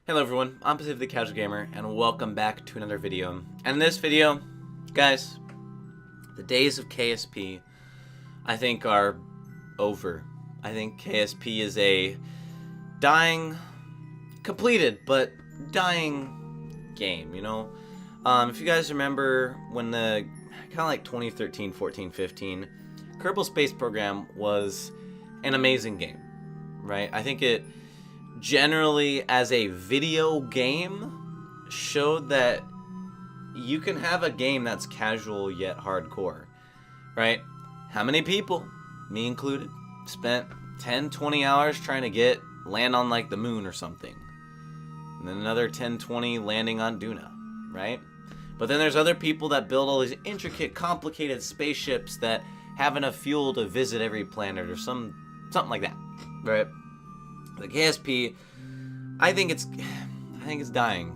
Hello everyone, I'm Pacific the Casual Gamer, and welcome back to another video. And in this video, guys, the days of KSP, I think, are over. I think KSP is a dying, completed, but dying game, you know? If you guys remember when the, kind of like 2013, 14, 15, Kerbal Space Program was an amazing game, right? I think it generally, as a video game, showed that you can have a game that's casual yet hardcore, right? How many people, me included, spent 10, 20 hours trying to land on like the moon or something, and then another 10, 20 landing on Duna, right? But then there's other people that build all these intricate, complicated spaceships that have enough fuel to visit every planet or something like that, right? The KSP, I think it's dying.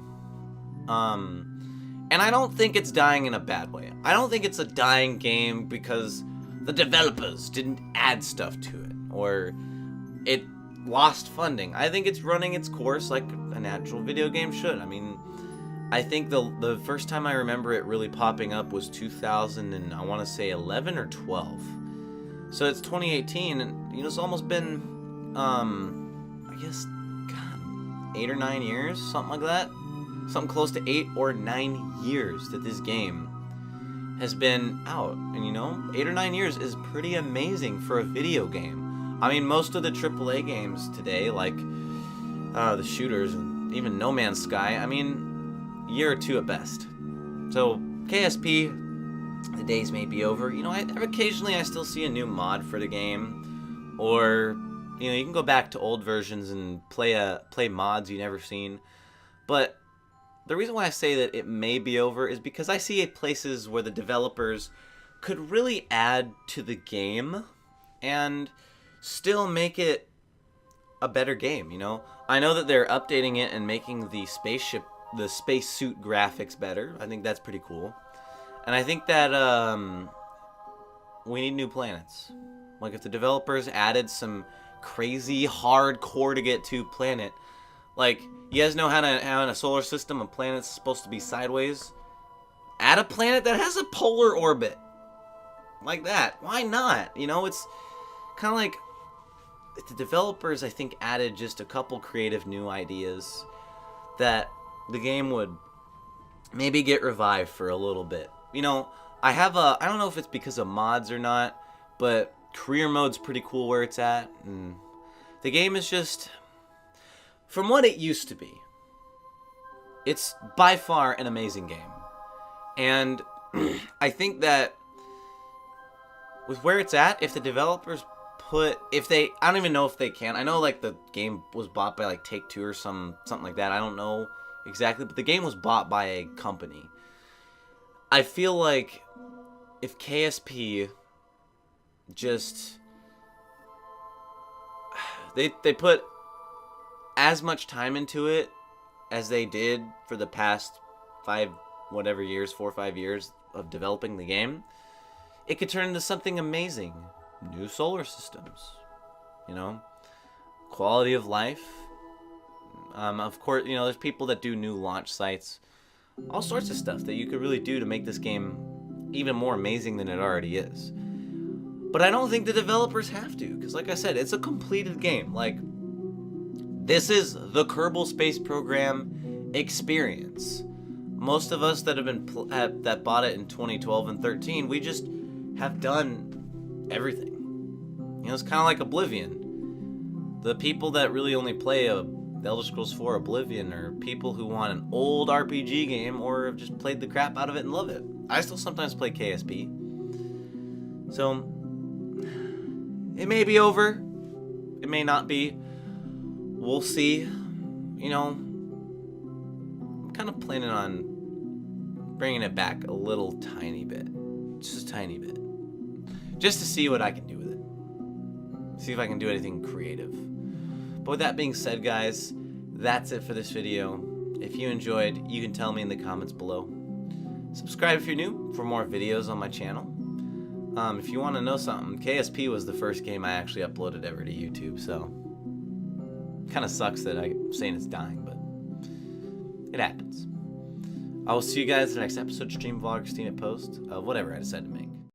And I don't think it's dying in a bad way. I don't think it's a dying game because the developers didn't add stuff to it or it lost funding. I think it's running its course like a natural video game should. I mean, I think the first time I remember it really popping up was 2000 and I want to say 11 or 12. So it's 2018 and you know it's almost been I guess, God, 8 or 9 years, something like that. Something close to 8 or 9 years that this game has been out. And you know, 8 or 9 years is pretty amazing for a video game. I mean, most of the AAA games today, like the shooters and even No Man's Sky, I mean, a year or two at best. So, KSP, the days may be over. You know, occasionally I still see a new mod for the game, or you know, you can go back to old versions and play mods you've never seen. But the reason why I say that it may be over is because I see places where the developers could really add to the game and still make it a better game, you know? I know that they're updating it and making the spacesuit graphics better. I think that's pretty cool. And I think that we need new planets. Like if the developers added some crazy hardcore to get to planet, like you guys know how in a solar system a planet's supposed to be sideways, add a planet that has a polar orbit like that. Why not? You know, it's kind of like if the developers, I think, added just a couple creative new ideas, that the game would maybe get revived for a little bit. You know, I don't know if it's because of mods or not, but career mode's pretty cool where it's at, and the game is just, from what it used to be, it's by far an amazing game. And I think that with where it's at, if the developers I don't even know if they can. I know like the game was bought by like Take-Two or something like that. I don't know exactly, but the game was bought by a company. I feel like if KSP just they put as much time into it as they did for the past 4 or 5 years of developing the game, it could turn into something amazing. New solar systems, you know, quality of life. Of course, you know, there's people that do new launch sites, all sorts of stuff that you could really do to make this game even more amazing than it already is. But I don't think the developers have to, because like I said, it's a completed game. Like, this is the Kerbal Space Program experience. Most of us that that bought it in 2012 and 13, we just have done everything. You know, it's kind of like Oblivion. The people that really only play The Elder Scrolls 4 Oblivion are people who want an old RPG game or have just played the crap out of it and love it. I still sometimes play KSP. So, it may be over. It may not be. We'll see. You know, I'm kind of planning on bringing it back a little tiny bit. Just a tiny bit. Just to see what I can do with it. See if I can do anything creative. But with that being said, guys, that's it for this video. If you enjoyed, you can tell me in the comments below. Subscribe if you're new for more videos on my channel. If you want to know something, KSP was the first game I actually uploaded ever to YouTube, so kind of sucks that I'm saying it's dying, but It happens. I will see you guys in the next episode, stream, vlog, Christina post, of whatever I decide to make.